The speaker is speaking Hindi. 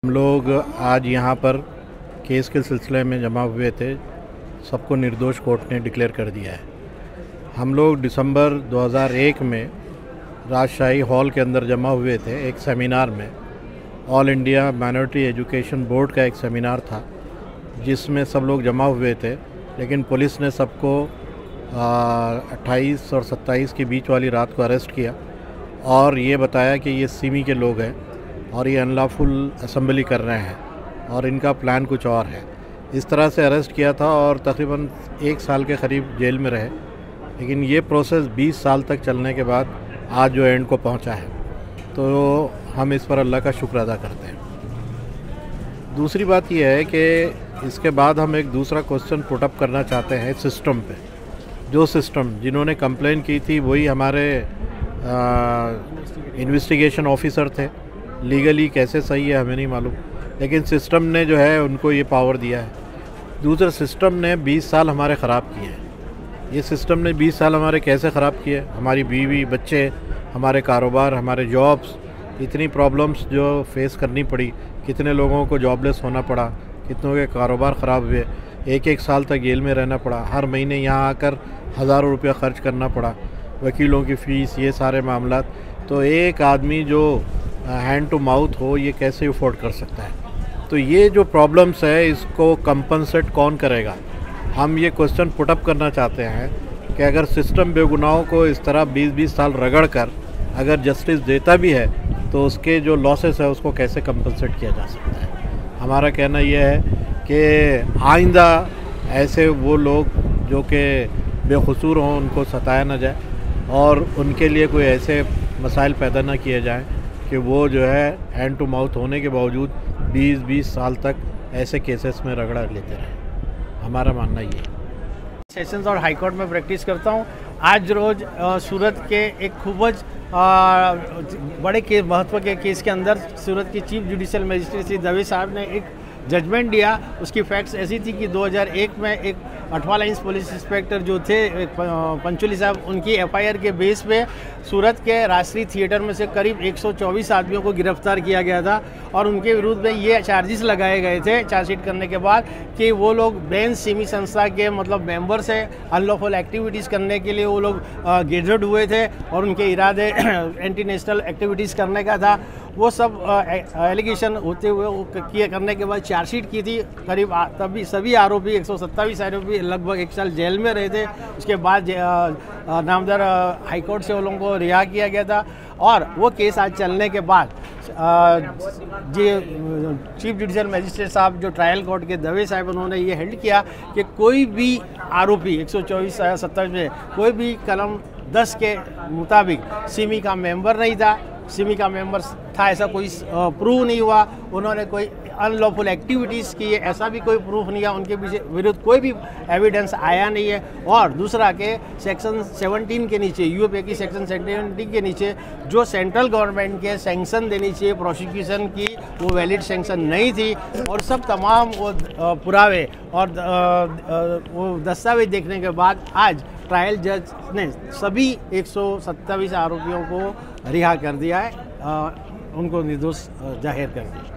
हम लोग आज यहाँ पर केस के सिलसिले में जमा हुए थे। सबको निर्दोष कोर्ट ने डिक्लेयर कर दिया है। हम लोग दिसंबर 2001 में राजशाही हॉल के अंदर जमा हुए थे एक सेमिनार में। All India minority education board का एक सेमिनार था जिसमें सब लोग जमा हुए थे, लेकिन पुलिस ने सबको 28 और 27 के बीच वाली रात को अरेस्ट किया और ये बताया कि ये सिमी के लोग हैं और ये अनलॉफुल असेंबली कर रहे हैं और इनका प्लान कुछ और है। इस तरह से अरेस्ट किया था और तकरीबन 1 साल के करीब जेल में रहे। लेकिन ये प्रोसेस 20 साल तक चलने के बाद आज जो एंड को पहुंचा है, तो हम इस पर अल्लाह का शुक्र अदा करते हैं। दूसरी बात यह है कि इसके बाद हम एक दूसरा क्वेश्चन पुट अप करना चाहते हैं सिस्टम पे। जो सिस्टम जिन्होंने कंप्लेन की थी वही हमारे इन्वेस्टिगेशन ऑफिसर थे। लीगली कैसे सही है हमें नहीं मालूम, लेकिन सिस्टम ने जो है उनको ये पावर दिया है। दूसरा, सिस्टम ने 20 साल हमारे ख़राब किए हैं। ये सिस्टम ने 20 साल हमारे कैसे ख़राब किए? हमारी बीवी बच्चे, हमारे कारोबार, हमारे जॉब्स, इतनी प्रॉब्लम्स जो फेस करनी पड़ी, कितने लोगों को जॉबलेस होना पड़ा, कितनों के कारोबार ख़राब हुए, 1-1 साल तक जेल में रहना पड़ा, हर महीने यहाँ आकर हज़ारों रुपया खर्च करना पड़ा, वकीलों की फ़ीस, ये सारे मामलात। तो एक आदमी जो हैंड टू माउथ हो, ये कैसे अफोर्ड कर सकता है? तो ये जो प्रॉब्लम्स है इसको कंपनसेट कौन करेगा? हम ये क्वेश्चन पुटअप करना चाहते हैं कि अगर सिस्टम बेगुनाहों को इस तरह 20-20 साल रगड़ कर अगर जस्टिस देता भी है तो उसके जो लॉसेस है उसको कैसे कंपनसेट किया जा सकता है? हमारा कहना यह है कि आइंदा ऐसे वो लोग जो कि बेकसूर हों उनको सताया ना जाए और उनके लिए कोई ऐसे मसाइल पैदा ना किए जाएं कि वो जो है हैंड टू माउथ होने के बावजूद 20-20 साल तक ऐसे केसेस में रगड़ा लेते रहें। हमारा मानना ये है। सेशंस और हाई कोर्ट में प्रैक्टिस करता हूँ। आज रोज सूरत के एक खूब बड़े केस, महत्व के केस के अंदर सूरत की chief judicial magistrate Shri Dave साहब ने एक जजमेंट दिया। उसकी फैक्ट्स ऐसी थी कि 2001 में एक 8वां लाइन्स पुलिस इंस्पेक्टर जो थे पंचोली साहब, उनकी एफआईआर के बेस पे सूरत के राष्ट्रीय थिएटर में से करीब 124 आदमियों को गिरफ्तार किया गया था और उनके विरुद्ध में ये चार्जेस लगाए गए थे चार्जशीट करने के बाद कि वो लोग बेंच सिमी संस्था के मतलब मेंबर से अनलॉफुल एक्टिविटीज़ करने के लिए वो लोग गैजेट हुए थे और उनके इरादे एंटी नेशनल एक्टिविटीज़ करने का था। वो सब एलिगेशन होते हुए किए करने के बाद चार्जशीट की थी। करीब तभी सभी आरोपी 127 आरोपी लगभग 1 साल जेल में रहे थे। उसके बाद नामदार हाईकोर्ट से वो लोगों को रिहा किया गया था और वो केस आज चलने के बाद चीफ जुडिशियल मजिस्ट्रेट साहब जो ट्रायल कोर्ट के दवे साहब, उन्होंने ये हेल्ड किया कि कोई भी आरोपी 124-27 में कोई भी कलम 10 के मुताबिक सिमी का मेंबर नहीं था, सिमी का मेंबर था ऐसा कोई प्रूव नहीं हुआ, उन्होंने कोई अनलॉफुल एक्टिविटीज़ की है ऐसा भी कोई प्रूफ नहीं है, उनके पीछे विरुद्ध कोई भी एविडेंस आया नहीं है। और दूसरा के सेक्शन 17 के नीचे, यूएपीए की सेक्शन 17 के नीचे जो सेंट्रल गवर्नमेंट के सैंक्शन देनी चाहिए प्रोसिक्यूशन की, वो वैलिड सैंक्शन नहीं थी और सब तमाम वो पुरावे और वो दस्तावेज देखने के बाद आज ट्रायल जज ने सभी 127 आरोपियों को रिहा कर दिया है, उनको निर्दोष जाहिर कर दिया।